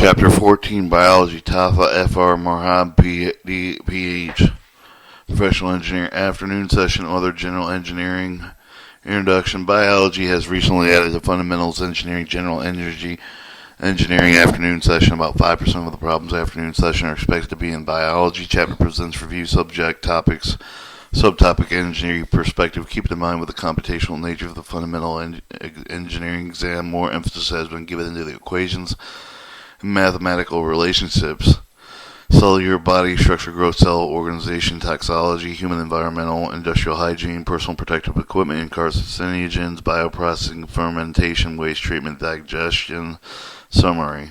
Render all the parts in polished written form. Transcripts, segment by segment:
Chapter 14, Biology, Tafa F.R. Morhab, Ph. Professional Engineer, Afternoon Session, Other General Engineering, Introduction. Biology has recently added the Fundamentals Engineering, General Energy Engineering Afternoon Session. About 5% of the problems afternoon session are expected to be in biology. Chapter presents review subject topics, subtopic engineering perspective. Keep it in mind with the computational nature of the fundamental engineering exam. More emphasis has been given to the equations and mathematical relationships. Cellular body structure, growth, cell organization, toxicology, human environmental, industrial hygiene, personal protective equipment, carcinogens, bioprocessing, fermentation, waste treatment, digestion. Summary.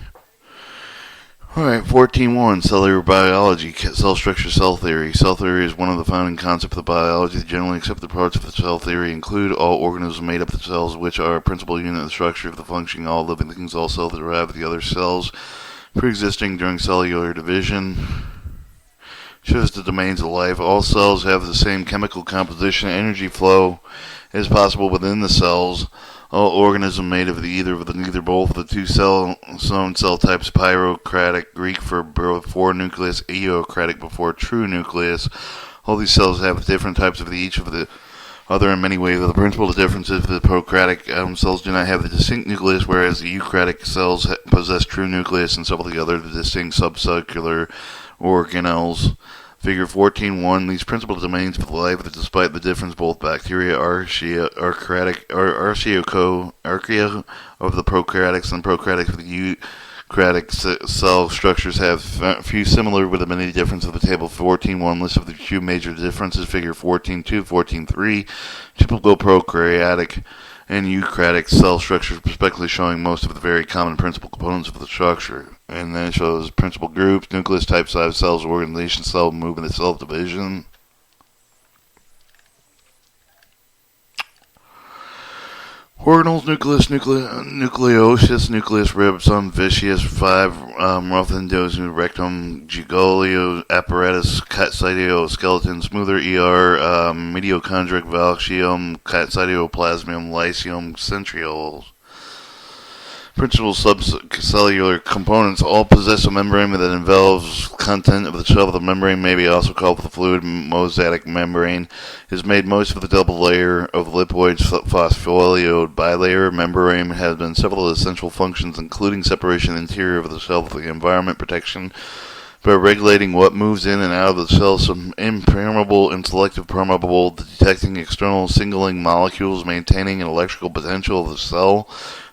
Alright, 14.1, Cellular Biology, Cell Structure, Cell Theory. Cell theory is one of the founding concepts of biology. The generally accepted parts of the cell theory include all organisms made up of cells, which are a principal unit of the structure of the functioning all living things, all cells that derive the other cells pre-existing during cellular division. Shows the domains of life. All cells have the same chemical composition. Energy flow is possible within the cells. All organisms made of either both of the two cell types, pyrocratic, Greek for before nucleus, eukaryotic before true nucleus. All these cells have different types of each of the other in many ways. The principal difference is the prokaryotic cells do not have the distinct nucleus, whereas the eukaryotic cells possess true nucleus and several of the other distinct subcellular organelles. Figure 14.1. These principal domains of life, despite the difference, both bacteria, archaea of the prokaryotics and prokaryotics of the eukaryotic cell structures have few similar with the many differences of the table. 14.1 list of the two major differences. Figure 14.2, 14.3. Typical prokaryotic and eukaryotic cell structures, respectively, showing most of the very common principal components of the structure. And then it shows principal groups, nucleus, type, size, cells, organization, cell movement, and cell division. Organelles, nucleus, nucleosis, nucleus, ribs, vicious, 5, rough endosomes, rectum, gigolio, apparatus, cytoskeleton, smoother, mitochondrial, valcium, cytoplasmium, lysium, centrioles. Principal subcellular components all possess a membrane that envelops content of the cell. The membrane may be also called the fluid mosaic membrane. Is made most of the double layer of lipoid phospholipid bilayer membrane has been several essential functions, including separation of the interior of the cell from the environment, protection by regulating what moves in and out of the cell, some impermeable and selective permeable, detecting external signaling molecules, maintaining an electrical potential of the cell.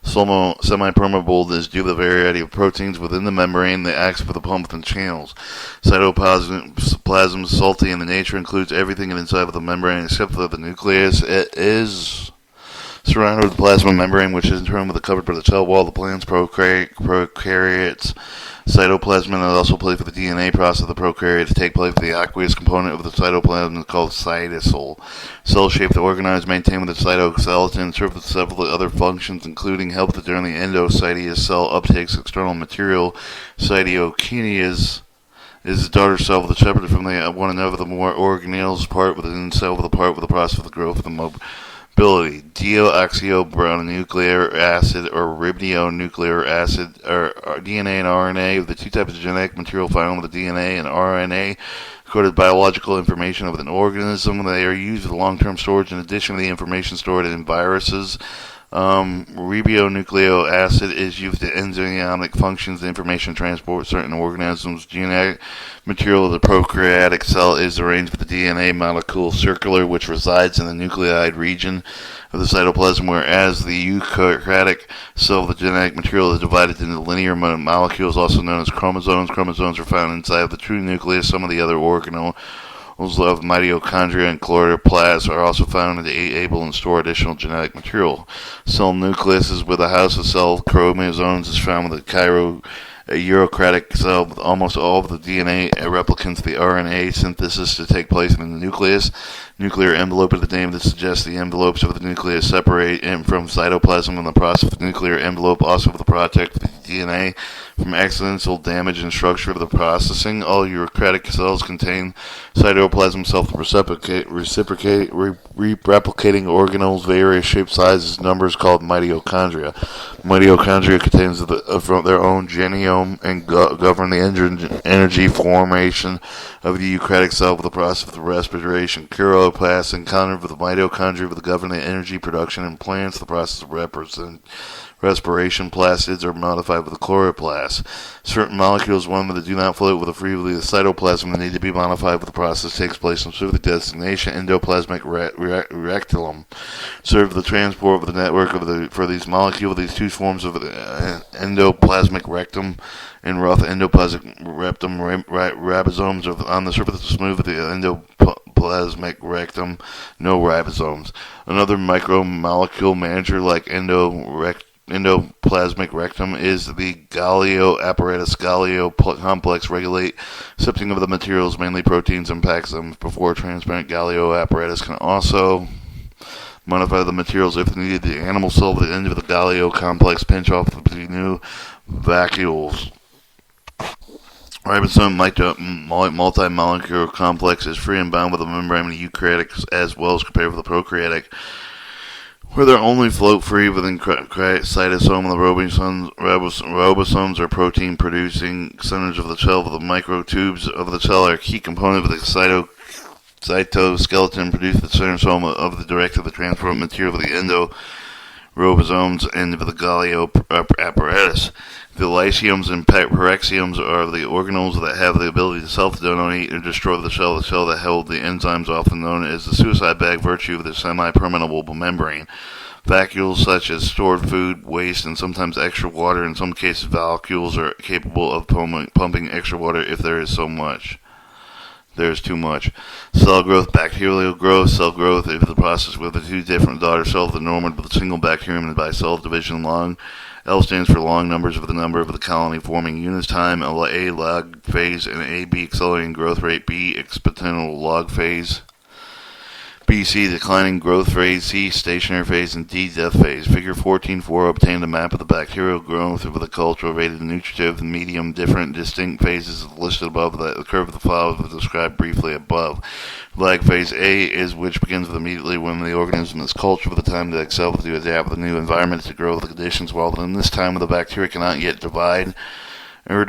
Semi-permeable is due to the variety of proteins within the membrane that acts for the pump and channels. Cytoplasm, salty in the nature, includes everything inside of the membrane except for the nucleus. It is surrounded with the plasma membrane, which is in turn covered by the cell wall. The plants, prokaryotes, cytoplasm, and it also plays for the DNA process of the prokaryote to take place. The aqueous component of the cytoplasm is called cytosol. Cell shape, organized, maintained with the cytoskeleton, serve with several other functions, including help during the endocyteous cell uptakes external material. Cytokinase is the daughter cell with separate from one another. The more organelles part within the cell with the part with the process of the growth of the mobility. Deoxyribonucleic acid or ribonucleic acid or DNA and RNA, the two types of genetic material found with the DNA and RNA, coded biological information of an organism. They are used for long-term storage in addition to the information stored in viruses. Ribonucleic acid is used in enzymatic functions, the information transport certain organisms. Genetic material of the prokaryotic cell is arranged with the DNA molecule circular, which resides in the nucleide region of the cytoplasm, whereas the eukaryotic cell, the genetic material is divided into linear molecules, also known as chromosomes. Chromosomes are found inside of the true nucleus. Some of the other organelles of mitochondria and chloroplasts are also found to able and store additional genetic material. Cell nucleus is where the house of cell chromosomes is found with the eukaryotic cell, with almost all of the DNA replicants of the RNA synthesis to take place in the nucleus. Nuclear envelope is the name that suggests the envelopes of the nucleus separate from cytoplasm in the process of the nuclear envelope, also the protect the DNA from accidental damage and structure of the processing. All eukaryotic cells contain cytoplasm, replicating organelles, various shapes, sizes, numbers, called mitochondria. Mitochondria contains from their own genome and govern the energy formation of the eukaryotic cell with the process of the respiration. Chloroplasts encounter with the mitochondria with the govern the energy production in plants. The process of respiration plastids are modified with the chloroplasts. Certain molecules, one that do not float with the freely the cytoplasm, need to be modified with the process takes place in specific designation endoplasmic reticulum. Serve the transport of the network for these molecules. These two forms of endoplasmic rectum and rough endoplasmic rectum ribosomes are on the surface of smooth of the endoplasmic rectum, no ribosomes. Another micromolecule manager like endoplasmic rectum is the Galio apparatus. Galio complex regulate sifting of the materials, mainly proteins, and packs them before transparent Galio apparatus can also modify the materials if needed. The animal cell at the end of the Galio complex pinch off the new vacuoles. Ribosome multi-molecular complex is free and bound with a membrane of the eukaryotic as well as compared with the prokaryotic, where they only float free within cytosome. The ribosomes are protein-producing centers of the cell. The microtubes of the cell are a key component of the cytoskeleton, produce the centrosome of the direct of the transport material of the endoribosomes and the Galio apparatus. The lysosomes and peroxiomes are the organelles that have the ability to self-detonate and destroy the cell that held the enzymes, often known as the suicide bag, virtue of the semi-permeable membrane. Vacuoles such as stored food, waste, and sometimes extra water. In some cases, vacuoles are capable of pumping extra water if there is too much. Cell growth, bacterial growth. Cell growth is the process with the two different daughter cells, the normal with a single bacterium, and by cell division. Long L stands for long numbers of the number of the colony forming units. Time, A log phase, and AB accelerating growth rate. B exponential log phase. BC declining growth phase, C stationary phase, and D death phase. Figure 14.4 obtained a map of the bacterial growth with a cultivated nutritive and medium different distinct phases listed above. The curve of the flower was described briefly above. Lag phase A is which begins with immediately when the organism is cultured with the time to excel to adapt with the new environment to grow with the conditions, while in this time when the bacteria cannot yet divide or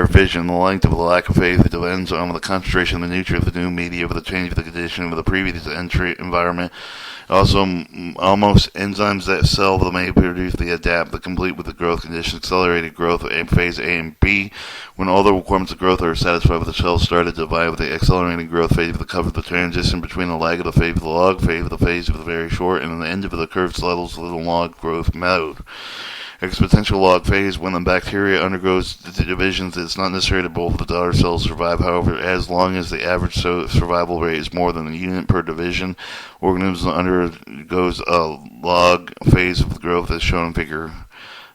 vision. The length of the lack of phase depends on the concentration of the nutrient of the new media, with the change of the condition of the previous entry environment. Also, almost enzymes that cell may produce the adapt, the complete with the growth condition, accelerated growth in phase A and B. When all the requirements of growth are satisfied with the cells started to divide with the accelerating growth phase of the cover, the transition between the lag of the phase of the log phase of the phase of the very short, and the end of the curve settles the log growth mode. Exponential log phase, when the bacteria undergoes the divisions, it's not necessary to both the daughter cells survive. However, as long as the average survival rate is more than a unit per division, organism undergoes a log phase of growth as shown in figure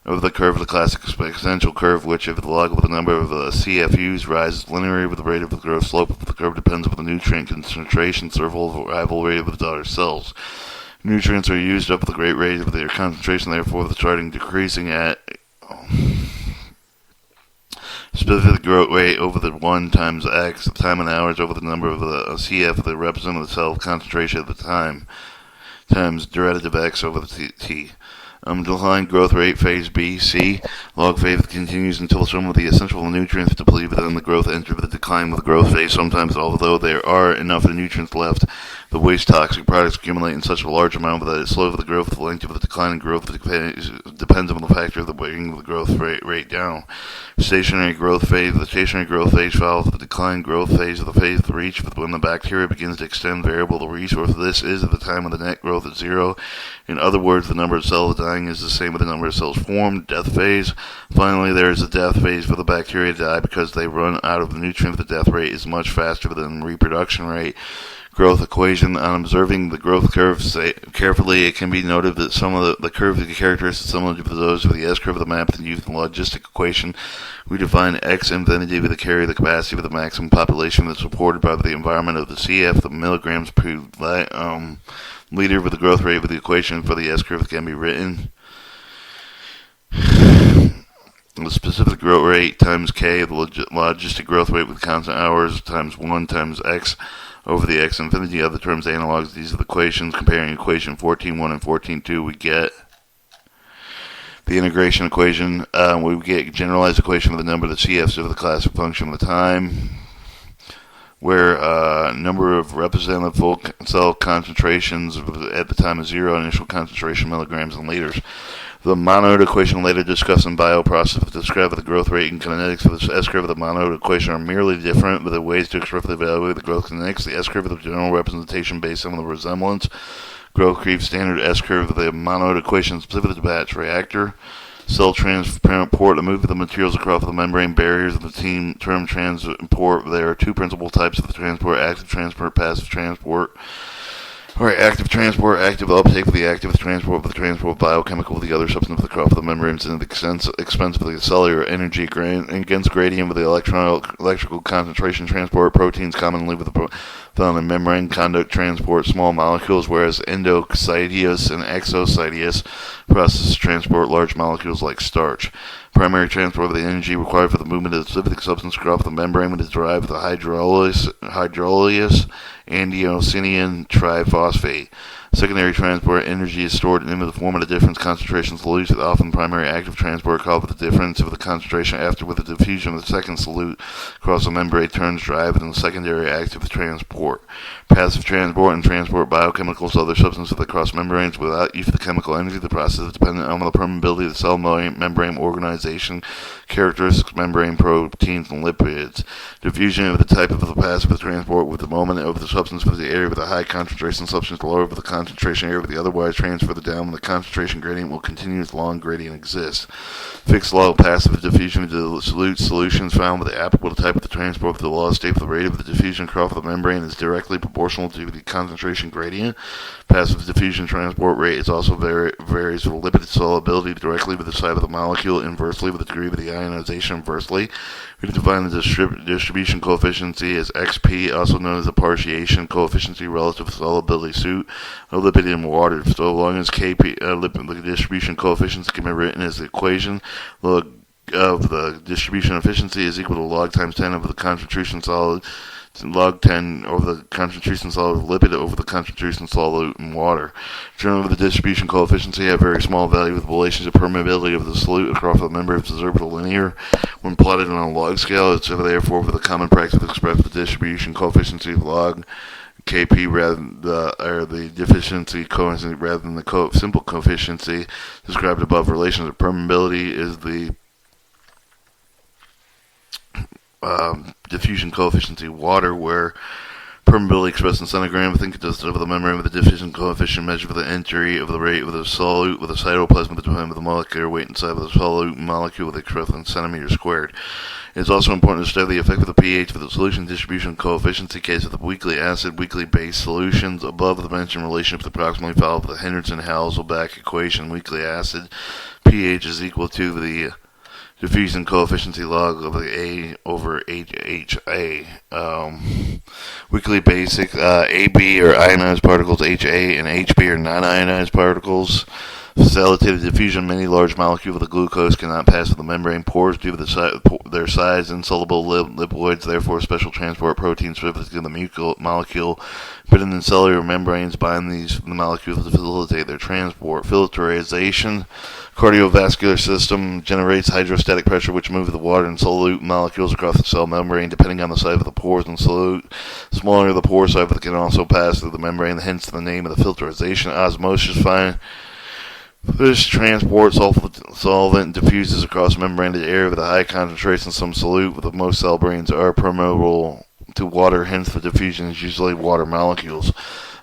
of the curve of the classic exponential curve, which if the log of the number of CFUs rises linearly with the rate of the growth slope of the curve depends on the nutrient concentration, survival rate of the daughter cells. Nutrients are used up at the great rate of their concentration, therefore the charting decreasing at specific growth rate over the 1 times x, the time in hours over the number of the CF, the representative cell concentration at the time, times derivative x over the t. Decline growth rate phase B, C. Log phase continues until some of the essential nutrients deplete, then the growth enter the decline with the growth phase. Sometimes, although there are enough nutrients left, the waste toxic products accumulate in such a large amount that it slows the growth. The length of the decline in growth depends on the factor of the bringing the growth rate down. Stationary growth phase. The stationary growth phase follows the decline growth phase of the phase of reach when the bacteria begins to extend variable the resource. This is at the time when the net growth is 0. In other words, the number of cells dying is the same with the number of cells formed. Death phase. Finally, there is a death phase for the bacteria to die because they run out of the nutrient. The death rate is much faster than reproduction rate. Growth equation. On observing the growth curve carefully, it can be noted that some of the curve characteristics similar to those of the S-curve of the map and use the logistic equation. We define X infinity to carry the capacity of the maximum population that's supported by the environment of the CF, the milligrams per liter with the growth rate with the equation for the S-curve can be written. The specific growth rate times K, the logistic growth rate with constant hours times 1 times X over the X infinity. Other terms analogs. These are the equations. Comparing equation 14.1 and 14.2, we get The integration equation, we get generalized equation of the number of the CFs of the classic function of the time, where number of representative full cell concentrations at the time of zero, initial concentration milligrams and liters. The monode equation later discussed in bioprocess describe the growth rate and kinetics of the S-curve of the monode equation are merely different, but the ways to express the value of the growth kinetics. The S-curve of the general representation based on the resemblance. Growth creep standard S-curve of the monode equation specific to the batch reactor. Cell transport, the move of the materials across the membrane barriers of the term transport. There are two principal types of the transport: active transport, passive transport. Active transport, active uptake of the active transport of the transport of biochemical of the other substance across the membranes and the expense of the cellular energy against gradient of the electrical concentration transport. Proteins commonly found in membrane conduct transport small molecules, whereas endocyteous and exocyteous processes transport large molecules like starch. Primary transport of the energy required for the movement of the specific substance across the membrane is derived from the hydrolysis androstenedione triphosphate. Secondary transport energy is stored in the form of the difference concentration solutes, with often primary active transport called with the difference of the concentration after with the diffusion of the second solute across the membrane turns dry within the secondary active transport. Passive transport and transport biochemicals to other substances across membranes without use of the chemical energy. The process is dependent on the permeability of the cell membrane organization, characteristics, membrane proteins, and lipids. Diffusion of the type of the passive transport with the moment of the substance with the area with a high concentration substance lower with the concentration area with the otherwise transfer the down when the concentration gradient will continue as long gradient exists. Fixed law of passive diffusion of the solute solutions found with the applicable type of the transport with the law state for the rate of the diffusion across the membrane is directly proportional to the concentration gradient. Passive diffusion transport rate is also varies with lipid solubility directly with the side of the molecule, inversely with the degree of the ionization inversely. We define the distribution coefficient as XP, also known as the partition coefficient relative to solubility suit of lipid in water. So long as KP, the distribution coefficient can be written as the equation log of the distribution efficiency is equal to log times 10 of the concentration solid, log 10 over the concentration solid of lipid over the concentration solid in water. Generally, the distribution coefficient have very small value with the relationship permeability of the solute across the membrane is observed linear when plotted on a log scale. It's therefore for the common practice to express the distribution coefficient of log Kp rather than the deficiency coefficient rather than the simple coefficient described above. Relations of permeability is the diffusion coefficient water, where permeability expressed in centigram within consists of the membrane with the diffusion coefficient measured for the entry of the rate of the solute with the cytoplasm between the molecular weight inside of the solute molecule expressed in centimeters squared. It is also important to study the effect of the pH of the solution distribution coefficient in case of the weakly acid, weakly base solutions. Above the mentioned relationship approximately follow the Henderson-Hasselbalch equation. Weakly acid pH is equal to the diffusion coefficient log of the A over HA. Weakly basic AB are ionized particles, HA and HB are non-ionized particles. Facilitated diffusion, many large molecules of the glucose cannot pass through the membrane pores due to their size. Insoluble lipids, therefore special transport proteins specific to the molecule within the cellular membranes bind the molecules to facilitate their transport. Filterization. Cardiovascular system generates hydrostatic pressure which moves the water and solute molecules across the cell membrane depending on the size of the pores and solute. Smaller the pore size can also pass through the membrane, hence the name of the filterization. Osmosis this transport solvent diffuses across membrane to the area with a high concentration. Some solute with most cell membranes are permeable to water, hence the diffusion is usually water molecules.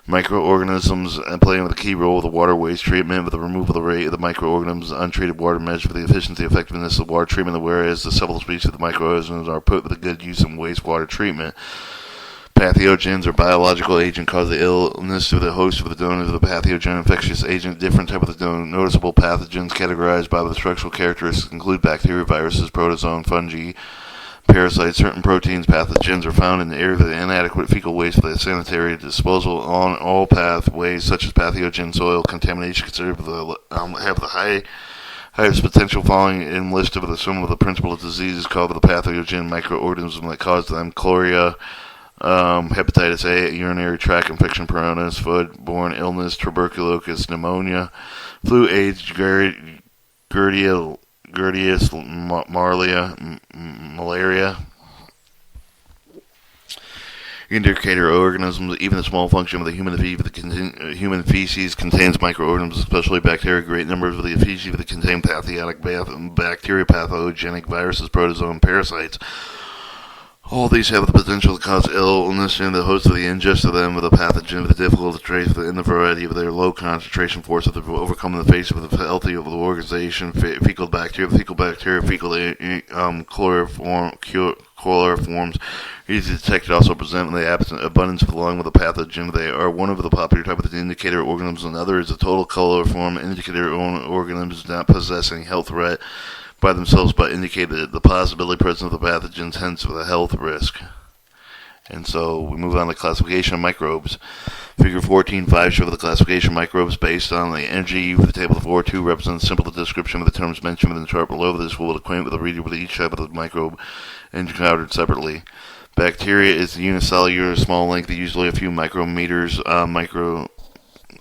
Microorganisms playing a key role with the water waste treatment with the removal of the rate of the microorganisms. Untreated water measured for the efficiency and effectiveness of water treatment, whereas the several species of the microorganisms are put with a good use in wastewater treatment. Pathogens or biological agent cause the illness to the host of the donor of the pathogen. Infectious agent, different type of the donor. Noticeable pathogens categorized by the structural characteristics include bacteria, viruses, protozoan, fungi, parasites. Certain proteins, pathogens are found in the area of the inadequate fecal waste for the sanitary disposal on all pathways, such as pathogen, soil contamination, considered have the highest potential falling in list of some of the principal diseases called the pathogen microorganism that cause them. Chloria, hepatitis A, urinary tract infection, piranhas, foodborne illness, tuberculosis, pneumonia, flu, AIDS, Giardia, Giardias malaria, indicator organisms. Even the small function of the human feces contains microorganisms, especially bacteria. Great numbers of the feces contain pathogenic bacteria, pathogenic viruses, protozoa, and parasites. All these have the potential to cause illness in the host of the ingest of them with a pathogen with difficult to trace in the variety of their low concentration force that they've overcome in the face of the healthy of the organization. Fecal bacteria, fecal chloroforms, easy detected, also present in the abundance of the lung with a pathogen. They are one of the popular type of the indicator organisms. Another is a total chloroform indicator organisms not possessing health threat by themselves, but indicate the possibility presence of the pathogens, hence the health risk. And so we move on to classification of microbes. Figure 14.5 shows the classification of microbes based on the energy for the table. 4.2 represents a simple description of the terms mentioned in the chart below. This will acquaint with the reader with each type of the microbe encountered separately. Bacteria is the unicellular, small length, usually a few micrometers,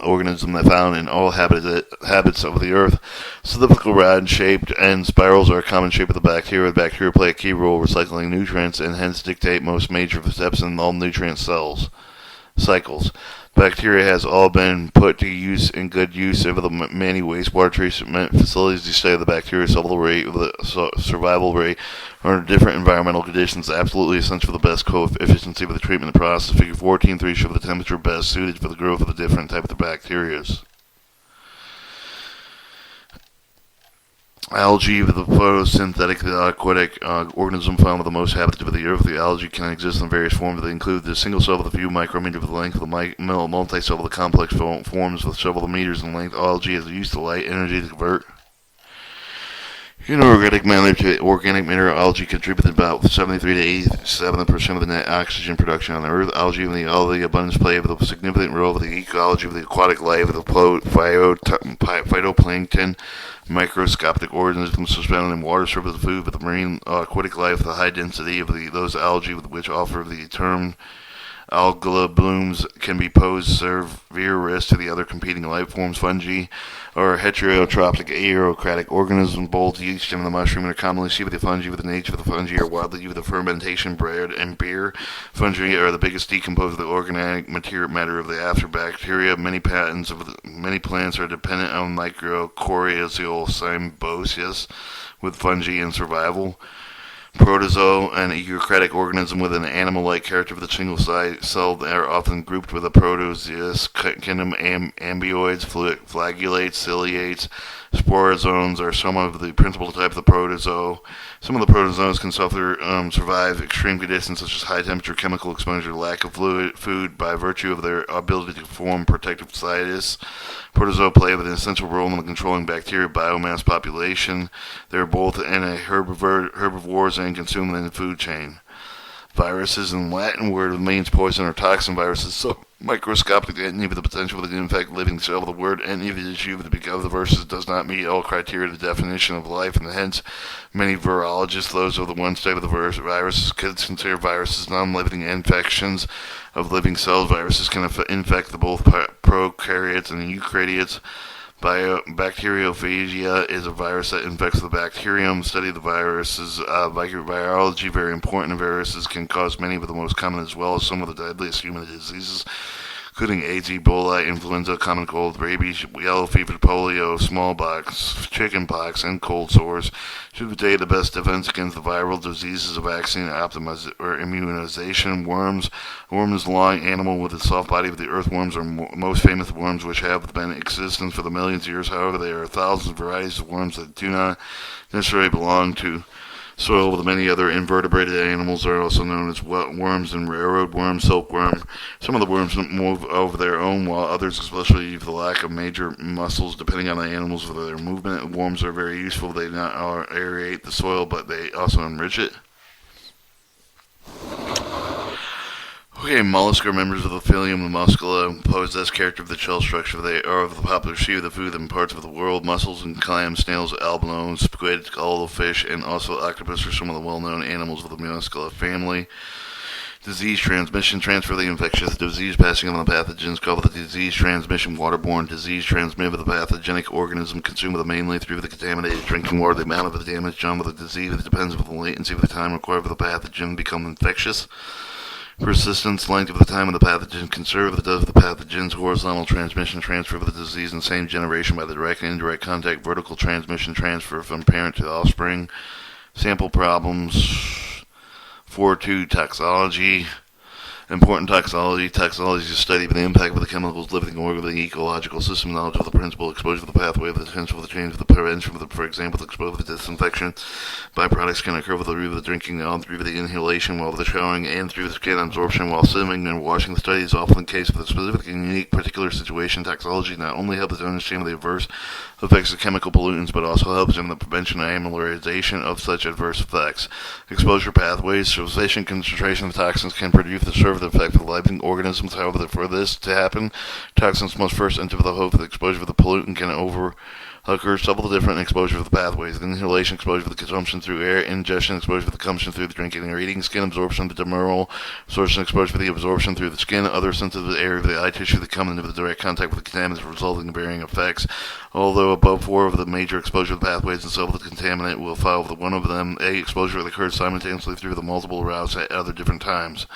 organism that found in all habits of the earth. Cylindrical rod-shaped and spirals are a common shape of the bacteria. The bacteria play a key role recycling nutrients and hence dictate most major steps in all nutrient cycles. Bacteria has all been put to use in good use over the many wastewater treatment facilities. The study of the bacteria survival rate under different environmental conditions absolutely essential for the best efficiency of the treatment process. Figure 14.3 shows the temperature best suited for the growth of the different type of the bacteria. Algae, the photosynthetic aquatic organism found with the most habitat of the earth. The algae can exist in various forms. They include the single cell with a few micrometers of length, the multi-cell with the complex forms with several meters in length. Algae is used to light energy to convert inorganic matter to organic matter. Algae contribute about 73 to 87% of the net oxygen production on the earth. Algae and all the abundance play a significant role of the ecology of the aquatic life of the phytoplankton, microscopic organisms suspended in water serve as food for the marine aquatic life. The high density of those algae which offer the term algal blooms can be pose severe risk to the other competing life forms. Fungi are heterotrophic aerocratic organisms. Both yeast and the mushroom are commonly seen with the fungi. With the nature of the fungi are widely used for fermentation, bread, and beer. Fungi are the biggest decomposer of the organic matter of the after bacteria. Many plants are dependent on mycorrhizal symbiosis with fungi in survival. Protozoa, an eukaryotic organism with an animal-like character with a single cell, are often grouped with a protozoous kingdom. Ambioids, flagellates, ciliates, sporozoans are some of the principal types of the protozoa. Some of the protozoans can survive extreme conditions such as high temperature, chemical exposure, lack of food by virtue of their ability to form protective cysts. Protozoa play an essential role in the controlling bacteria biomass population. They are both herbivores and consumed in the food chain. Viruses, in Latin word, means poison or toxin. Viruses so microscopic that any of the potential to infect living cell. The word any of the issue because the viruses does not meet all criteria of the definition of life, and hence many virologists, those of the one type of the viruses, consider viruses non-living infections of living cells. Viruses can infect both prokaryotes and eukaryotes. Bacteriophagia is a virus that infects the bacterium. Study of the viruses, virology, very important. Viruses can cause many of the most common as well as some of the deadliest human diseases, including AIDS, Ebola, influenza, common cold, rabies, yellow fever, polio, smallpox, chickenpox, and cold sores. Today, the best defense against the viral disease is a vaccine or immunization. Worms long animal with a soft body of the earthworms are most famous worms which have been in existence for the millions of years. However, there are thousands of varieties of worms that do not necessarily belong to soil with many other invertebrated animals are also known as worms and railroad worm, silkworm. Some of the worms move over their own, while others, especially due to the lack of major muscles, depending on the animals for their movement. Worms are very useful. They not aerate the soil, but they also enrich it. Okay, mollusks are members of the phylum Muscula, possess character of the shell structure. They are of the popular sea of the food in parts of the world. Mussels and clams, snails, albino, squid, cuttlefish, and also octopus are some of the well-known animals of the Muscula family. Disease transmission, transfer of the infectious disease passing on the pathogens called the disease transmission. Waterborne disease transmitted with a pathogenic organism consumed mainly through the contaminated drinking water. The amount of the damage done with the disease depends on the latency of the time required for the pathogen to become infectious. Persistence, length of the time of the pathogen conserve the death of the pathogens. Horizontal transmission, transfer of the disease in the same generation by the direct and indirect contact. Vertical transmission, transfer from parent to the offspring. Sample problems. 4.2 Toxology. Important toxology. Toxology is a study of the impact of the chemicals living or the ecological system, knowledge of the principal exposure of the pathway, the potential for the change of the prevention, for example, the exposure of the disinfection. Byproducts can occur through the drinking, through the inhalation, while the showering, and through the skin absorption while swimming and washing. The study is often the case for the specific and unique particular situation. Toxology not only helps to understand the adverse effects of chemical pollutants, but also helps in the prevention and amelioration of such adverse effects. Exposure pathways. Sufficient concentration of toxins can produce the serve the effect of the living organisms. However, for this to happen, toxins must first enter the host. The exposure of the pollutant can occur several different exposure of the pathways. The inhalation, exposure of the consumption through air, ingestion, exposure of the consumption through the drinking or eating, skin absorption, the demerol, absorption, exposure for the absorption through the skin, other sensitive area of the eye tissue that come into the direct contact with the contaminants, resulting in varying effects. Although above 4 of the major exposure of the pathways and several of the contaminant will follow the one of them, a exposure that occurs simultaneously through the multiple routes at other different times.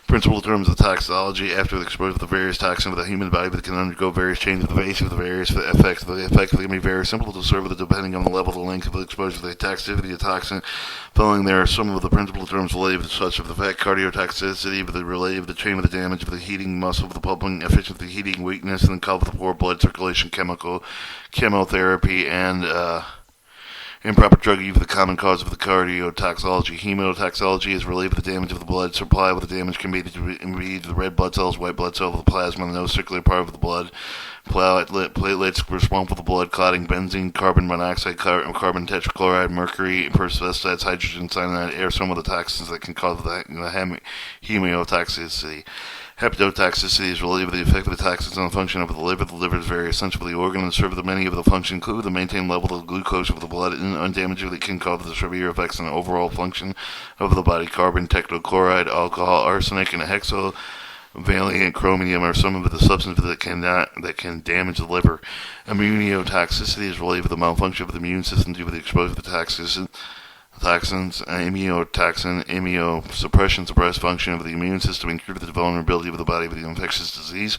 Principal terms of toxology. After the exposure of the various toxins of the human body that can undergo various changes of the base of the various effects. The effects can be very simple to serve depending on the level, the length of the exposure, the toxicity of the toxin. Following there are some of the principal terms related to such of the fact cardiotoxicity, related to the chain of the damage of the heating muscle, of the pumping efficiency of the heating weakness, and then called the poor blood circulation chemotherapy, and improper drug use, the common cause of the cardiotoxology. Hemotoxology is related to the damage of the blood supply, where the damage can be the red blood cells, white blood cells, the plasma, and the no circular part of the blood. Platelets responsible for the blood clotting, benzene, carbon monoxide, carbon tetrachloride, mercury, persistence, hydrogen cyanide are some of the toxins that can cause the hemotoxicity. Hepatotoxicity is related to the effect of the toxins on the function of the liver. The liver is very essential for the organ and serve the many of the functions, include the maintain level of glucose of the blood and undamaged that can cause the severe effects on the overall function of the body. Carbon tetrachloride, alcohol, arsenic, and hexavalent chromium are some of the substances that can damage the liver. Immunotoxicity is related to the malfunction of the immune system due to the exposure to the toxins, immunotoxin, immunosuppression, suppress function of the immune system, increase the vulnerability of the body with the infectious disease.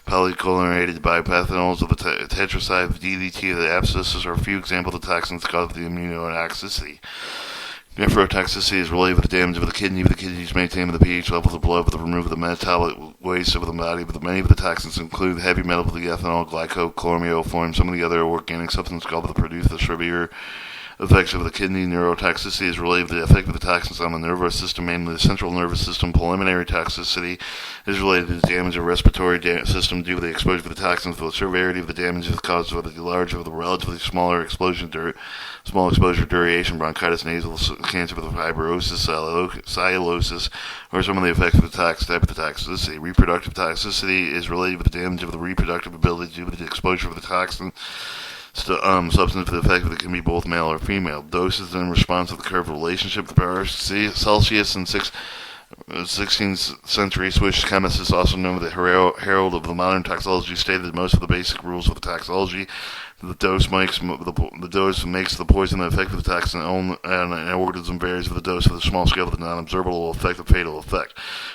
Polychlorinated bipethanols of the tetracycline, DDT, the abscesses are a few examples of toxins cause the immunotoxicity. Nephrotoxicity is related with the damage of the kidney. The kidneys maintain the pH level of the blood with the removal of the metabolic waste of the body. But many of the toxins include heavy metals, the ethanol, glycochloroform, some of the other organic substances called to produce the severe effects of the kidney. Neurotoxicity is related to the effect of the toxins on the nervous system, mainly the central nervous system. Pulmonary toxicity is related to the damage of the respiratory system due to the exposure of the toxins. The severity of the damage is caused by the larger of the relatively small exposure duration, bronchitis, nasal cancer with fibrosis, sialosis, or some of the effects of the type of the toxicity. Reproductive toxicity is related with the damage of the reproductive ability due to the exposure of the toxin. Substance for the effect that it can be both male or female. Doses in response to the curve relationship. The Celsius and 16th century Swiss chemist, also known as the herald of the modern toxicology, stated that most of the basic rules of the toxicology. The dose makes the poison the effect of the toxin on an organism varies with the dose of the small scale of the non-observable effect of fatal effect.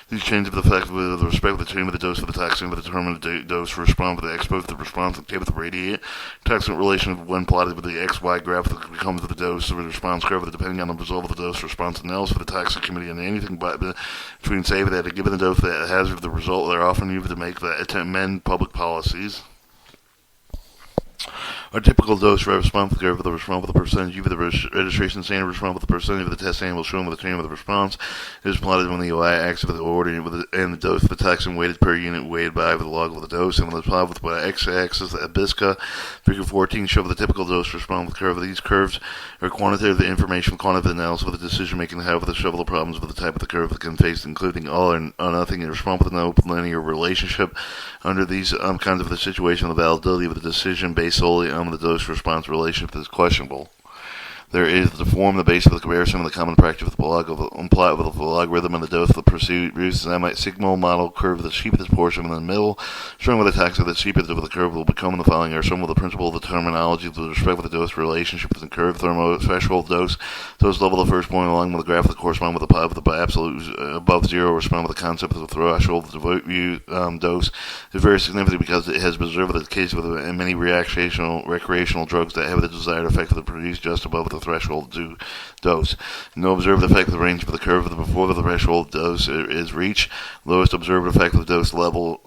These changes of the effect with respect to the change of the dose of the toxin will determine the dose response with the exposure to the response with the radiate toxin relation when plotted with the XY graph that becomes with the dose of the response curve depending on the result of the dose response analysis for the toxic committee and anything between say that a given dose that has the result they're often used to make that amend public policies. Our typical dose response curve of the response with the percentage of the registration standard response with the percentage of the test sample shown with the chain of the response is plotted on the y-axis of the order and the dose of the toxin weighted per unit weighted by the log of the dose, and on the plot with the x-axis the Abisca figure 14 show the typical dose response curve. These curves are quantitative information, quantitative analysis with the decision making however the several problems with the type of the curve that can face, including all or nothing in response with no linear relationship. Under these kinds of the situation, the validity of the decision based solely on the dose response relationship is questionable. There is to form the base of the comparison of the common practice with the plot with the logarithm and the dose of the produces a sigma model curve of the cheapest portion in the middle, showing with the tax of the cheapest of the curve will become the following are shown with the principle of the terminology with respect with the dose relationship with the curve threshold dose level the first point along with the graph that correspond with the absolute above zero respond with the concept of the threshold dose is very significant because it has been observed that the case with many recreational drugs that have the desired effect of the produce just above the threshold dose. No observed effect of the range of the curve before the threshold dose is reached. Lowest observed effect of the dose level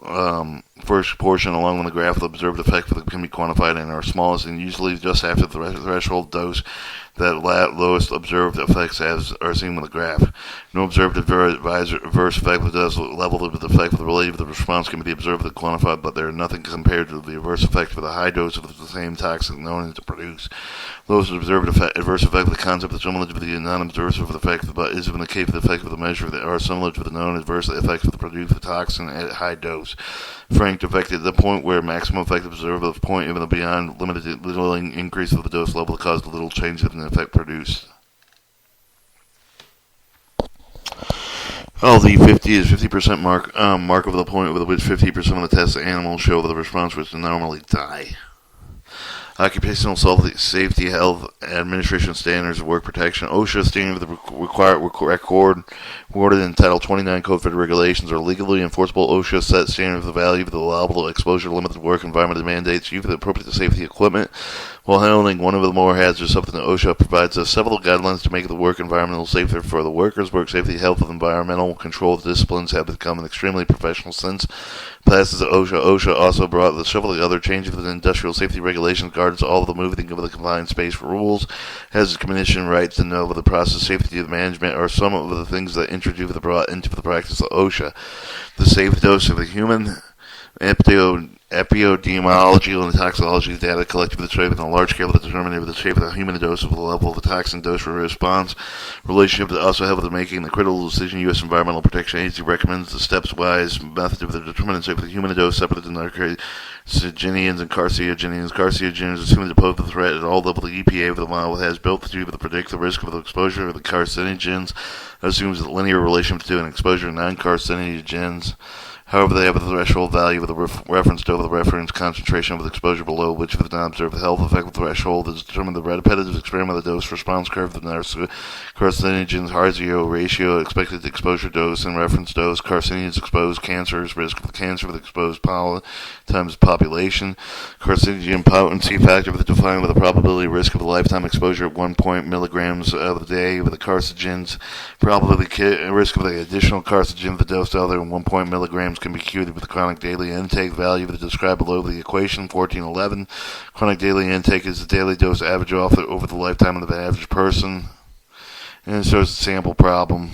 first portion along with the graph of the observed effect can be quantified and are smallest and usually just after the threshold dose that lowest observed effects are seen with the graph. No observed adverse effect of the dose level of the effect of the relative of the response can be observed and quantified, but there are nothing compared to the adverse effect of the high dose of the same toxin known as to produce. Lowest observed adverse effect of the concept is similar to the non-adverse effect, but is in the case of the effect of the measure that are similar to the known adverse effects of the produced toxin at high dose. Frank effect at the point where maximum effect is observed at the point even beyond limited little increase of the dose level caused a little change in the effect produced. The 50% mark of the point with which 50% of the tested animals show the response which normally die. Occupational Safety Health Administration Standards of Work Protection, OSHA standards recorded in Title 29 Code Federal Regulations are legally enforceable. OSHA set standards of the value of the allowable exposure to limited work environment and mandates use of the appropriate safety equipment while handling one of the more hazardous something that OSHA provides us several guidelines to make the work environment safer for the workers. Work safety, health, and environmental control disciplines have become an extremely professional since passes of OSHA. OSHA also brought the several other changes to the industrial safety regulations, guards all of the moving of the confined space rules, has the commission rights to know the process safety of the management are some of the things that introduce brought into the practice of OSHA. The safe dose of the human epidemiology and toxicology data collected with the trade on a large scale to determine the shape of the human dose of the level of the toxin dose response relationship that also help with making the critical decision. U.S. Environmental Protection Agency recommends the steps-wise method of the determinant shape of the human dose separate than carcinogens and carcinogens. Carcinogens assume to pose the threat at all levels. The EPA of the model has built to predict the risk of the exposure of the carcinogens assumes a linear relationship to an exposure to non-carcinogens. However, they have a threshold value with a reference to the reference concentration of the exposure below which the non-observed health effect threshold is determined the repetitive experiment of the dose response curve, the carcinogens Harzio ratio, expected exposure dose and reference dose, carcinogens exposed, cancers, risk of the cancer with exposed times population, carcinogen potency factor with defined with a probability risk of a lifetime exposure at 1 milligrams of the day with the carcinogens, probability risk of the additional carcinogen of the dose other than 1 milligrams can be cured with the chronic daily intake value that is described below the equation 1411. Chronic daily intake is the daily dose average over the lifetime of the average person, and it shows the sample problem.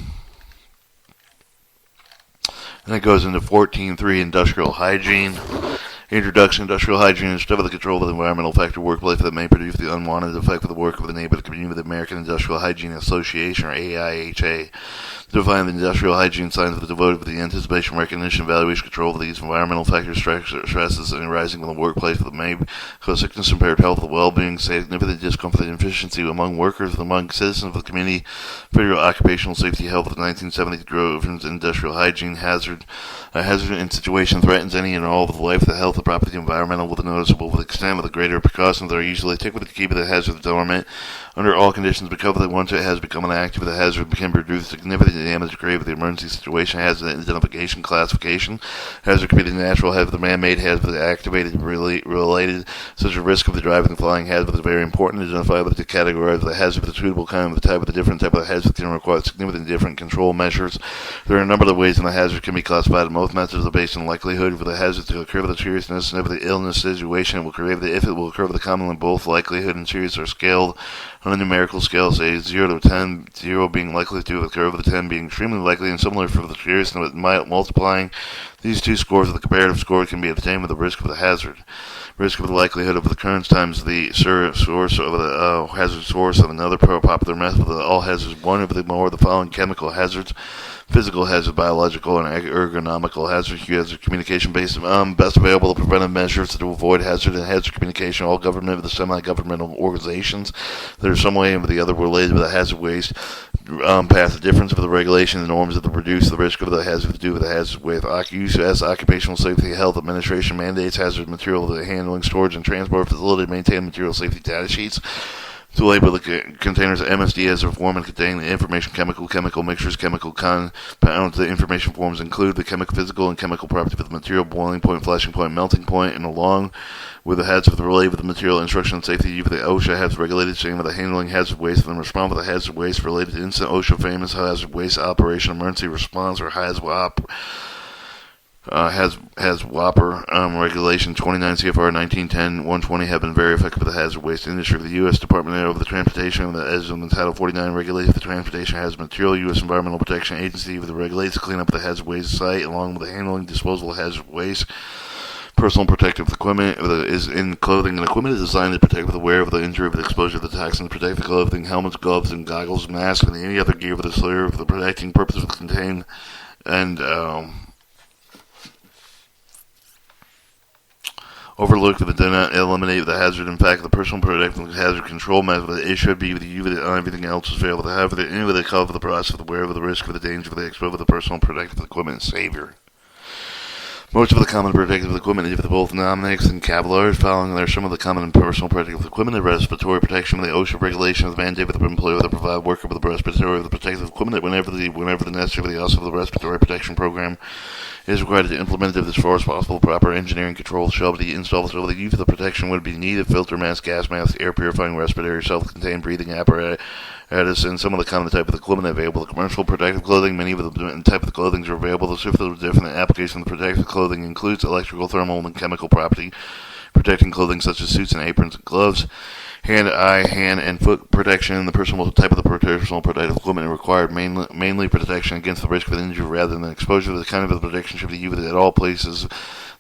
And it goes into 14.3 industrial hygiene. Introduction: industrial hygiene is study of the control of the environmental factor workplace that may produce the unwanted effect of the work of the neighborhood community of the American Industrial Hygiene Association, or AIHA. To define the industrial hygiene science of devoted to the anticipation, recognition, evaluation, control of these environmental factors, stresses arising from the workplace that may cause sickness, impaired health, well-being, significant discomfort, and efficiency among workers and among citizens of the community. Federal Occupational Safety Health of the 1970 Groves Industrial Hygiene Hazard. A hazard in situation threatens any and all of the life, the health, the property, the environmental, with a noticeable with extent of the greater precautions that are usually taken with the keep of the hazard dormant under all conditions, because once it has become an active, the hazard can produce significant damage created with the emergency situation. Hazard identification, classification. Hazard can be the natural hazard, the man-made hazard, the activated related, such a risk of the driving and flying hazard is very important to identify with the categorize the hazard with the suitable kind of the type of the different type of the hazard can require significant different control measures. There are a number of ways in the hazard can be classified. Most methods are based on likelihood for the hazard to occur with the seriousness and if the illness situation will occur, if it will occur with the commonly both likelihood and serious are scaled on a numerical scale, say 0 to 10, 0 being likely to occur with the 10 being extremely likely and similar for the serious, and multiplying These two scores of the comparative score can be obtained with the risk of the hazard. Risk of the likelihood of occurrence times the source of the hazard source of another popular method of all hazards, one of the more of the following chemical hazards, physical hazard, biological, and ergonomical hazard communication-based, best available preventive measures to avoid hazard and hazard communication. All government, the semi-governmental organizations that are some way or the other related to the hazard waste pass the difference of the regulation and norms that reduce the risk of the hazard to do with the hazard waste. U.S. Occupational Safety Health Administration mandates hazardous material handling, storage, and transport facility to maintain material safety data sheets to label the containers of MSD as a form and contain the information chemical mixtures, chemical compounds. The information forms include the chemical, physical, and chemical property of the material, boiling point, flashing point, melting point, and along with the hazards of the related with the material, instruction and safety. The OSHA has regulated same of the handling hazard waste and response to the hazard waste related to instant OSHA famous hazard waste operation emergency response or HAZWOP. Has Whopper regulation 29 CFR 1910-120 have been very effective for the hazard waste industry. The U.S. Department of the Transportation, as in Title 49, regulates the transportation hazard material. U.S. Environmental Protection Agency with the regulates to clean up the hazard waste site along with the handling disposal of hazard waste. Personal protective equipment is in clothing and equipment is designed to protect the wearer of the injury of the exposure to the toxins. Protect the clothing, helmets, gloves, and goggles, masks, and any other gear for the serve for the protecting purpose of contain and overlooked if it did not eliminate the hazard. In fact, the personal protective hazard control method it should be with you that everything else is failed. However, any of the cover the process of the wearer of the risk of the danger of the exposure of the personal protective equipment savior. Most of the common protective equipment is both Nominex and Cavalars. Following there are some of the common personal protective equipment, the respiratory protection, the OSHA regulations mandate with the employer to provide worker with the respiratory the protective equipment whenever the necessary. Also, the respiratory protection program is required to implement it as far as possible. Proper engineering controls shall be installed so the use of the protection would be needed. Filter mask, gas mask, air purifying respirator, self-contained breathing apparatus, and some of the common type of equipment available. The commercial protective clothing, many of the type of clothing are available. The shift of the different application of the protective clothing includes electrical, thermal, and chemical property protecting clothing such as suits and aprons and gloves. Hand, eye, hand, and foot protection. The personal type of the personal protective equipment required mainly protection against the risk of injury rather than exposure. The kind of the protection should be used at all places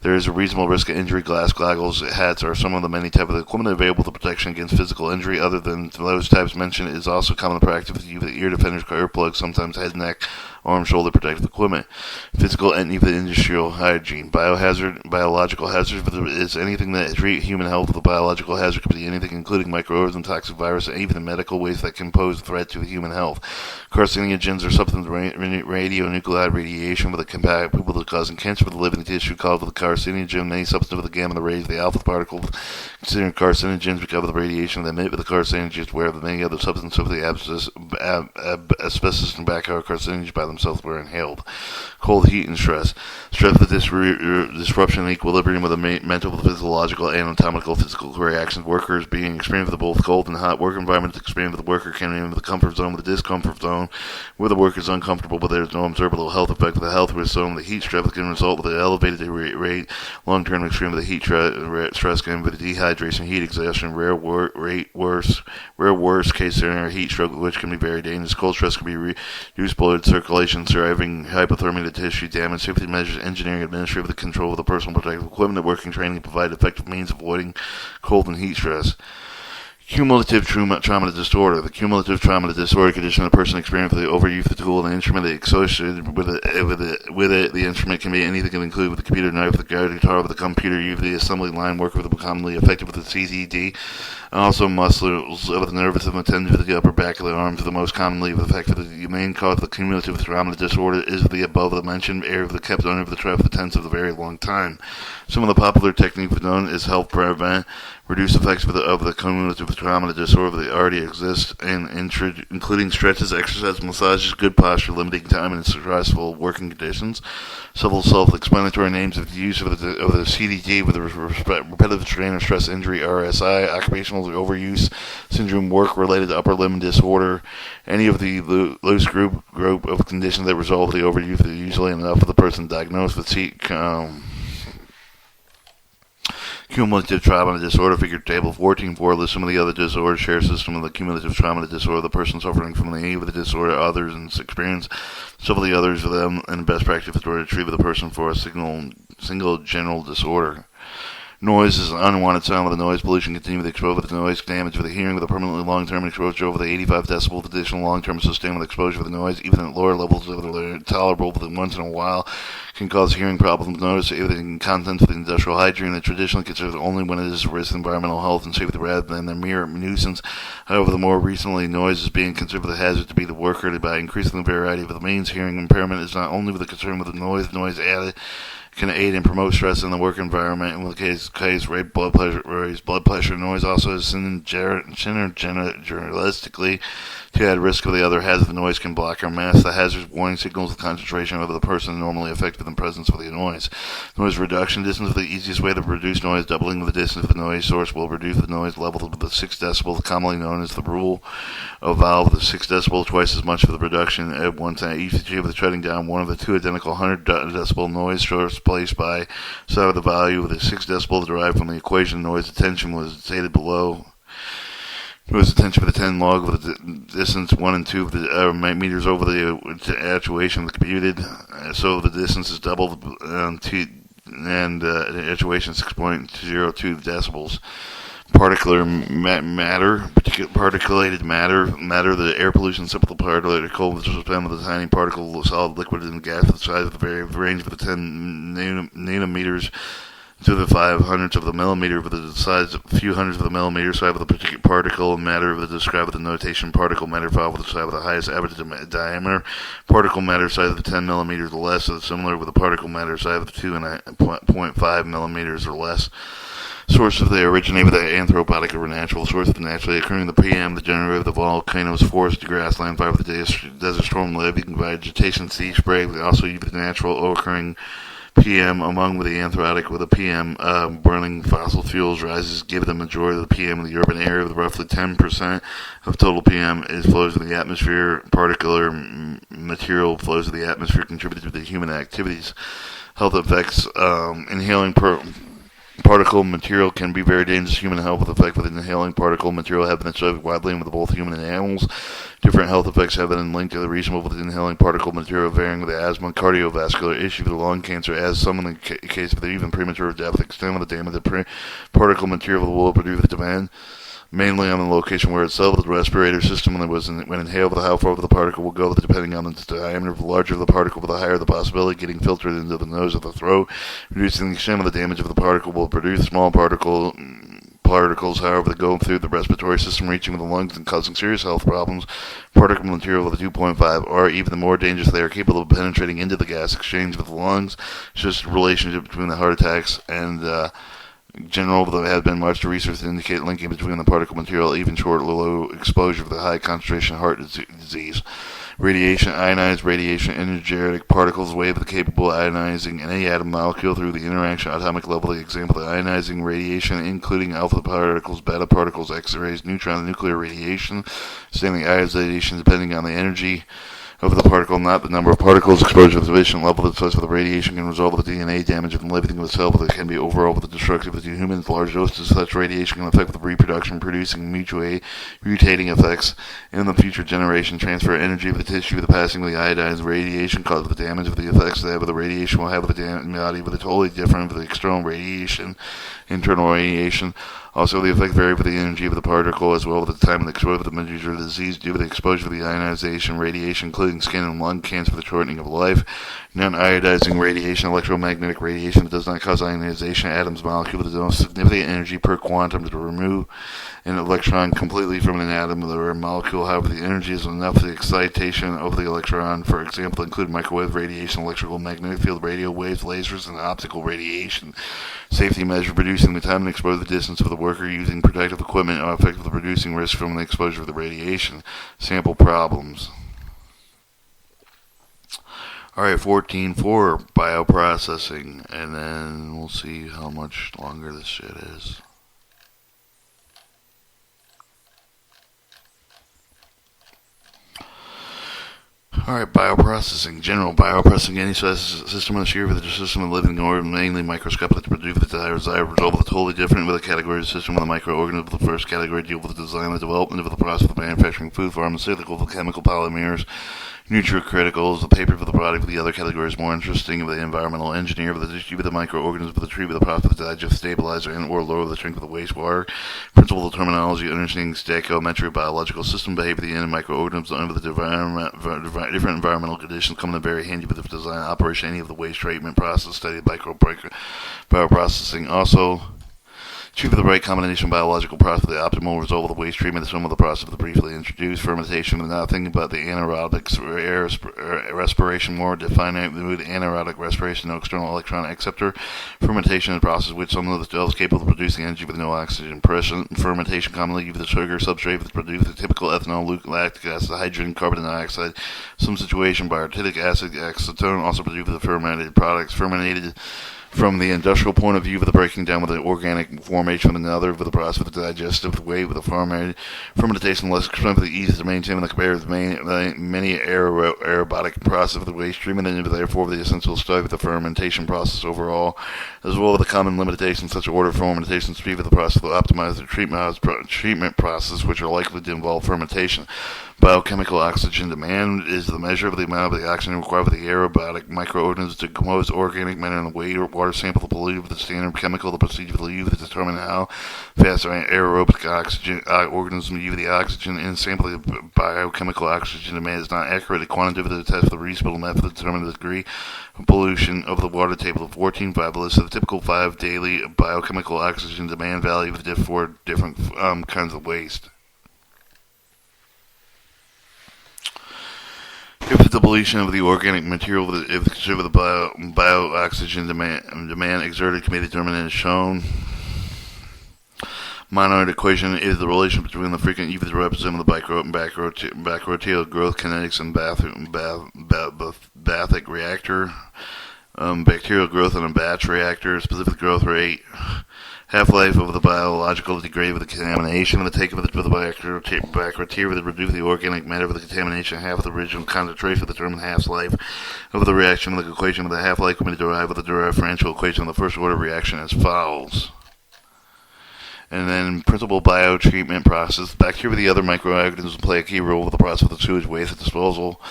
there is a reasonable risk of injury. Glass, goggles, hats are some of the many types of equipment available to protection against physical injury. Other than those types mentioned, it is also common practice to use ear defenders, earplugs, sometimes head, neck, arm, shoulder protective equipment. Physical and even industrial hygiene. Biohazard, biological hazard is anything that treat human health with a biological hazard. Could be anything including microorganisms, toxic virus, and even the medical waste that can pose a threat to human health. Carcinogens are substances radionuclide radiation with a compatible to causing cancer for the living tissue caused with the carcinogen. Many substances with the gamma rays, the alpha particles considered carcinogens because of the radiation that emit with the carcinogens, where the many other substances of the asbestos and tobacco carcinogens by themselves were inhaled. Cold, heat, and stress. Stress is the disruption in equilibrium of the mental, physiological, and anatomical physical reactions. Workers being experienced with both cold and hot work environments. Experience with the worker can be in the comfort zone with the discomfort zone, where the worker is uncomfortable, but there is no observable health effect of the health risk zone. The heat stress can result with an elevated rate. Long-term extreme of the heat stress can be dehydration, heat exhaustion, rare worst case scenario heat stroke, which can be very dangerous. Cold stress can be reduced blood circulation, surviving hypothermia to tissue damage. Safety measures, engineering, administrative control of the personal protective equipment, working training provide effective means of avoiding cold and heat stress. Cumulative trauma disorder. The cumulative trauma disorder condition of a person experiencing the overuse of the tool and the instrument associated with it. The instrument can be anything that include with the computer, knife, the guitar, with the computer, the assembly line worker with the commonly affected with the CZD. Also, muscles of the nervous system attended to the upper back of the arms are the most commonly affected. The main cause of the cumulative trauma disorder is the above mentioned area of the kept under the trap for tense of a very long time. Some of the popular techniques known is help prevent, reduce effects of the cumulative trauma disorder that already exist, and including stretches, exercise, massages, good posture, limiting time in stressful working conditions. Several self-explanatory names of the use of the CDT with the repetitive strain or stress injury, RSI, occupational overuse syndrome, work-related upper limb disorder, any of the loose group of conditions that result in the overuse are usually enough for the person diagnosed with Cumulative trauma disorder, figure table 14.4 lists some of the other disorders. Share system of the cumulative trauma disorder. The person suffering from any of the disorder, others, and experience some of the others of them, and best practice for to treat the person for a single general disorder. Noise is an unwanted sound with the noise pollution. Continue with exposure to the noise damage for the hearing with a permanently long-term exposure over the 85 decibel. Additional long-term sustained with exposure to the noise, even at lower levels of the tolerable, but once in a while can cause hearing problems. Notice even contents of the industrial hygiene that traditionally considered only when it is a risk to environmental health and safety rather than their mere nuisance. However, the more recently noise is being considered a hazard to be the worker by increasing the variety of the means. Hearing impairment is not only with the concern with the noise added can aid and promote stress in the work environment. In the case raised blood pressure. Noise also is synergistically to add risk of the other hazard. The noise can block or mask the hazard's warning signals with concentration over the person normally affected in the presence of the noise. Noise reduction distance is the easiest way to reduce noise. Doubling the distance of the noise source will reduce the noise level to the 6 decibels, commonly known as the rule of valve. The 6 decibels, twice as much for the reduction at one time. Each achieve with shutting down one of the two identical 100 decibel noise sources placed by side of the value of the 6 decibel derived from the equation. Noise attention was stated below. Noise attention for the 10 log of the distance 1 and 2 of the meters over the actuation of the computed. So the distance is doubled and the actuation 6.02 decibels. Particulated matter, the air pollution, simple particle, which is found with a tiny particle of solid liquid in the gas with the size of the range of the 10 nanometers to the 500ths of the millimeter, with the size of a few hundreds of the millimeter, size of the particular particle, and matter of the described with the notation particle matter file with the size of the highest average diameter, particle matter size of the 10 millimeters or less, so similar with the particle matter size of the 2.5 millimeters or less. Source of the originate with the anthropotic or natural source of the naturally occurring the PM, the generator of the volcanoes, forest, grassland, fire with the desert storm, living vegetation, sea spray. We also use the natural occurring PM among with the anthropotic with the PM burning fossil fuels rises give the majority of the PM in the urban area with roughly 10% of total PM is flows in the atmosphere. Particular material flows in the atmosphere contributed to the human activities. Health effects inhaling particle material can be very dangerous. Human health effects with inhaling particle material have been studied widely with both human and animals. Different health effects have been linked to the reasonable with inhaling particle material, varying with the asthma, cardiovascular issue, the lung cancer, as some in the case of the even premature death, extent of the damage the particle material will produce the demand. Mainly on the location where itself, the respirator system, when inhaled, with how far the particle will go, depending on the diameter. The larger the particle, the higher the possibility of getting filtered into the nose of the throat, reducing the extent of the damage of the particle will produce small particles, however, that go through the respiratory system, reaching the lungs and causing serious health problems. Particle material with a 2.5 are even the more dangerous. They are capable of penetrating into the gas exchange with the lungs. It's just a relationship between the heart attacks and general, there has been much research to indicate linking between the particle material, even short low exposure for the high concentration heart disease. Radiation, ionized radiation, energetic particles, wave capable of ionizing any atom molecule through the interaction atomic level. The example of ionizing radiation, including alpha particles, beta particles, X-rays, neutron, nuclear radiation, standing ionization depending on the energy of the particle, not the number of particles. Exposure to sufficient level of the radiation can result in DNA damage of living with cell that can be overall with the destructive to humans. Large doses of such radiation can affect the reproduction, producing mutating effects in the future generation. Transfer energy of the tissue, the passing of the iodized radiation causes the damage of the effects that the radiation will have with the body, with a totally different with the external radiation, internal radiation. Also, the effect varies with the energy of the particle as well as the time of the exposure to the major disease due to the exposure to the ionization radiation, including skin and lung cancer, for the shortening of life. Non-iodizing radiation, electromagnetic radiation that does not cause ionization, atoms, molecules with the most significant energy per quantum to remove an electron completely from an atom or a molecule. However, the energy is enough for the excitation of the electron. For example, include microwave radiation, electrical magnetic field, radio waves, lasers, and optical radiation. Safety measure: reducing the time and exposure, the distance of the worker using protective equipment, are effectively reducing risk from the exposure of the radiation. Sample problems. Alright, 14.4, bioprocessing, and then we'll see how much longer this shit is. Alright, bioprocessing. General bioprocessing, any system in the sphere with a system of living organisms, mainly microscopic, to produce the desired result with a totally different with a category of system with a microorganism. The first category deal with the design, the development of the process of manufacturing food, pharmaceutical, chemical polymers, nutricriticals, the paper for the product. For the other category is more interesting. The environmental engineer, for the distribute the microorganisms, for the treat with the process of the digest stabilizer and or lower the strength of the wastewater. Principle of terminology, understanding stoichiometry, biological system behavior, the end microorganisms under the different environmental conditions come in very handy with the design, operation, any of the waste treatment process, study of bioprocessing. Also, achieve the right combination of biological process, the optimal result of the waste treatment, some of the process of the briefly introduced fermentation, and nothing but the anaerobic respiration, more defined with anaerobic respiration, no external electron acceptor. Fermentation is a process which some of the cells capable of producing energy with no oxygen present. Fermentation commonly gives the sugar substrate that produces the typical ethanol, lactic acid, hydrogen, carbon dioxide. Some situation biotinic acid, acetone also produce the fermented products. Fermented from the industrial point of view, with the breaking down with the organic formation of another, with the process of the digestive way, with the fermentation less expensive, easy to maintain when compared with many aerobic process of the waste treatment, and therefore the essential study of the fermentation process overall, as well as the common limitations such as order fermentation speed with the process to optimize the treatment process, which are likely to involve fermentation. Biochemical oxygen demand is the measure of the amount of the oxygen required for the aerobic microorganisms to compose organic matter in the way or water sample to pollute with the standard chemical. The procedure to use to determine how fast aerobic oxygen organisms use the oxygen in sampling of biochemical oxygen demand is not accurate. A quantitative test for the reasonable method to determine the degree of pollution of the water table of 14.5 lists of the typical 5 daily biochemical oxygen demand value for different kinds of waste. If the depletion of the organic material, if the bio-oxygen demand exerted can be determined as shown. Monoid equation is the relation between the frequent use representing the bacterial growth kinetics and bathic reactor. Bacterial growth in a batch reactor, specific growth rate, half-life of the biological degrade with the contamination, and the take of the bacteria that reduce the organic matter with the contamination, half of the original concentration of the determined half-life of the reaction. The equation of the half-life can be derived with the differential equation of the first-order reaction as follows. And then principal biotreatment process. Bacteria and the other microorganisms play a key role with the process of the sewage waste disposal.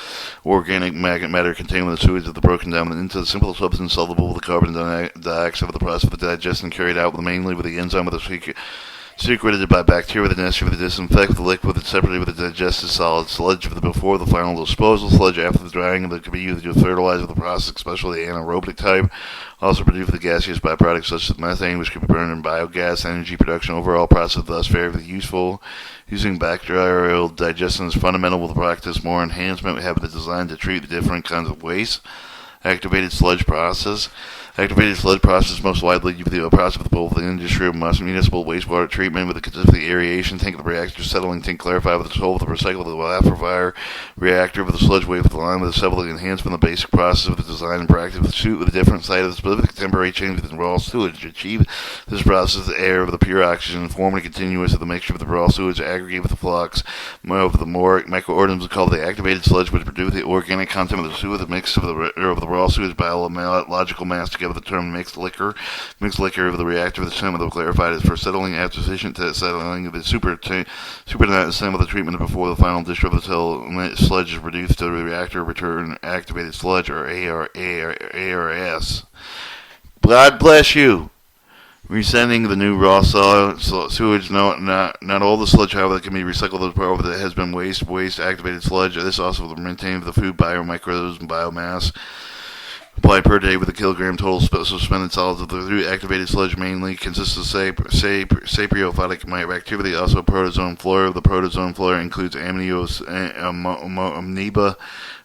Organic matter contained with the sewage is broken down into the simple substance soluble with the carbon dioxide of the process of the digestion carried out mainly with the enzyme of the secreted by bacteria that necessary for the disinfect the liquid that's separated with the digested solid sludge before the final disposal. Sludge after the drying that can be used to fertilize the process, especially the anaerobic type. Also produce the gaseous byproducts such as methane, which can be burned in biogas energy production. Overall process thus very useful. Using bacterial digestion is fundamental with the practice. More enhancement we have been designed to treat the different kinds of waste. Activated sludge process. Activated sludge process most widely used the process of both the industry and municipal wastewater treatment with the aeration tank of the reactor, settling tank clarified with the soul of the recyclable afterfire reactor with the sludge wave with the line with the several enhancement the basic process of the design and practice with the suit with a different site of the specific temporary change within raw sewage. To achieve this process, the air of the pure oxygen forming continuous of the mixture of the raw sewage aggregate with the flux of the more microorganisms called the activated sludge, which produce the organic content of the sewage, the mix of the raw sewage biological mass together with the term mixed liquor of the reactor of the stem of the clarified is for settling after sufficient settling of the supernatant stem of the treatment before the final discharge of the sludge is reduced to the reactor return activated sludge or ARS. God bless you. Resending the new raw sewage. Not all the sludge, however, can be recycled as that has been waste activated sludge. This also will maintain the food biomicros and biomass applied per day with a kilogram total suspended solids of the activated sludge mainly consists of saprophytic activity, also protozoan flora. The protozoan flora includes amoeba,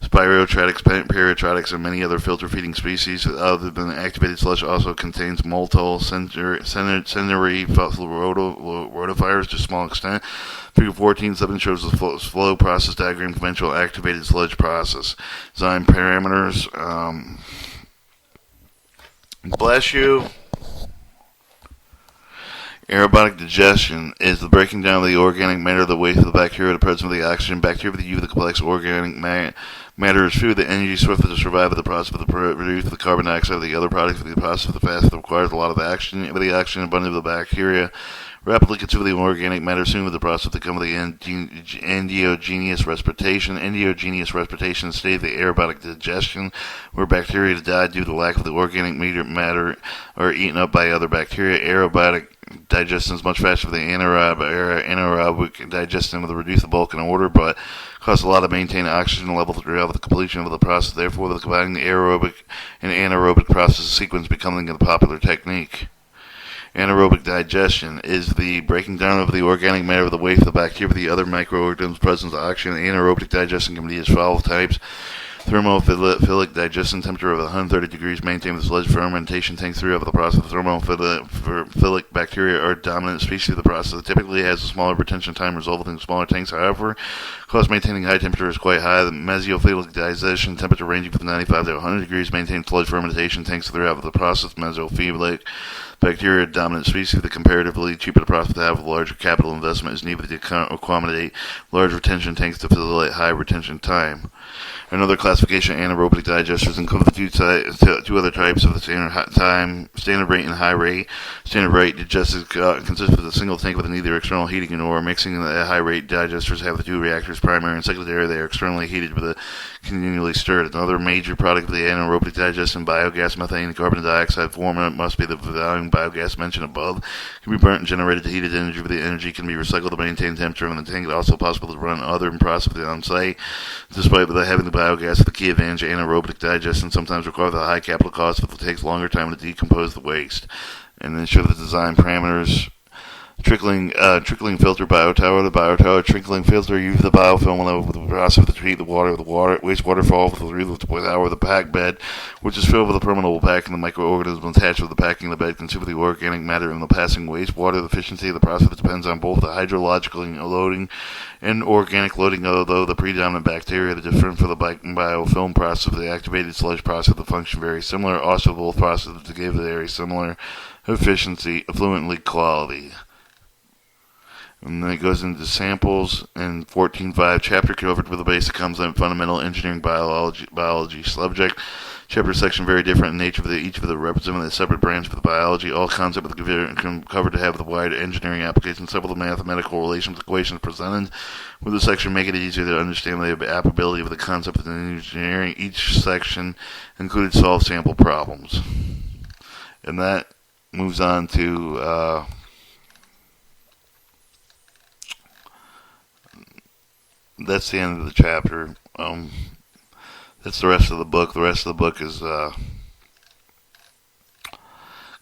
spirotraticks, periotraticks, and many other filter-feeding species. Other than activated sludge also contains multiple sensory rotifers to a small extent. Figure 14.7 shows the flow process diagram, conventional activated sludge process. Design parameters. Bless you. Aerobic digestion is the breaking down of the organic matter of the waste of the bacteria, the presence of the oxygen. Bacteria that use the complex organic Matter is food. The energy swift to survive in the process of the produce the carbon dioxide of the other products of the process of the fast that requires a lot of action. With the oxygen abundant of the bacteria rapidly consume the organic matter soon with the process to come with the endogenous respiration. Endogenous respiration is a state of the aerobic digestion, where bacteria die due to the lack of the organic matter are eaten up by other bacteria. Aerobic digestion is much faster than anaerobic digestion with a reduced bulk and order, but costs a lot to maintain oxygen level throughout the completion of the process. Therefore, the combining the aerobic and anaerobic process sequence becoming a popular technique. Anaerobic digestion is the breaking down of the organic matter of the waste of the bacteria with the other microorganisms present in oxygen. Anaerobic digestion can be as follows types. Thermophilic digestion, temperature of 130 degrees, maintained with sludge fermentation tanks throughout the process. Thermophilic bacteria are dominant species of the process. It typically has a smaller retention time resulting in smaller tanks. However, cost maintaining high temperature is quite high. The mesophilic digestion, temperature ranging from 95 to 100 degrees, maintained sludge fermentation tanks throughout the process. Mesophilic bacteria, dominant species, the comparatively cheaper process to have a larger capital investment is needed to accommodate large retention tanks to facilitate high retention time. Another classification of anaerobic digesters include the two other types of the standard rate and high rate. Standard rate digesters consist of a single tank with neither external heating nor mixing. The high rate digesters have the two reactors, primary and secondary. They are externally heated but continually stirred. Another major product of the anaerobic digestion, biogas, methane, and carbon dioxide form must be the volume biogas mentioned above. Can be burnt and generated to heated energy, but the energy can be recycled to maintain temperature in the tank. It is also possible to run other processes on site, despite having the biogas. The key advantage of anaerobic digestion sometimes requires a high capital cost, but it takes longer time to decompose the waste. And then show the design parameters. Trickling filter biotower. The biotower trickling filter uses the biofilm level with the process to treat the wastewater fall through the tower of the pack bed, which is filled with a permeable pack, and the microorganisms attached with the packing of the bed consume the organic matter in the passing wastewater. The efficiency of the process depends on both the hydrological loading and organic loading, although the predominant bacteria that different from the biofilm process of the activated sludge process the function very similar. Also, both processes give a very similar efficiency, effluent quality. And then it goes into samples in 14.5 chapter covered with the basic concept of fundamental engineering biology subject. Chapter section very different in nature for each of the representing the separate branch of the biology. All concepts covered to have the wide engineering applications. Several of the mathematical relations equations presented with the section make it easier to understand the applicability of the concept of engineering. Each section included solve sample problems. And that moves on to that's the end of the chapter. That's the rest of the book. The rest of the book is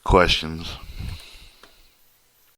questions.